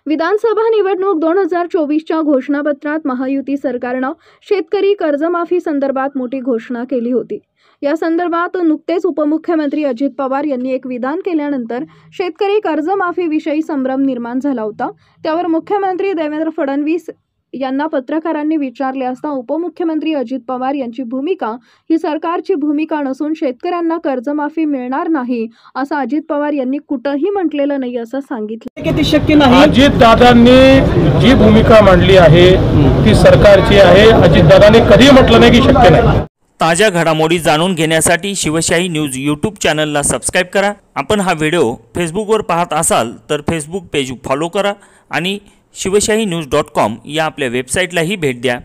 विधानसभा निवडणूक 2024च्या घोषणापत्रात महायुती सरकारनं शेतकरी कर्जमाफी संदर्भात मोठी घोषणा केली होती। या संदर्भात नुकतेच उपमुख्यमंत्री अजित पवार यांनी एक विधान केल्यानंतर शेतकरी कर्जमाफीविषयी संभ्रम निर्माण झाला होता। त्यावर मुख्यमंत्री देवेंद्र फडणवीस यांना पत्रकारांनी विचारले असता उपमुख्यमंत्री अजित पवार यांची भूमिका ही सरकारची भूमिका नसून शेतकऱ्यांना कर्जमाफी मिळणार नाही असं अजित पवार यांनी कुठेही म्हटलेलं नाही असं सांगितलं। किती शक्य नाही अजित दादांनी जी भूमिका मांडली आहे ती सरकारची आहे। अजित दादांनी कधी म्हटलं नाही की शक्य नाही। ताज्या घडामोडी जाणून घेण्यासाठी शिवशाही न्यूज यूट्यूब चॅनलला सबस्क्राइब करा। आपण हा व्हिडिओ फेसबुकवर पाहत असाल तर फेसबुक पेज फॉलो करा आणि शिवशाही न्यूज.com या आपल्या वेबसाईटलाही भेट द्या।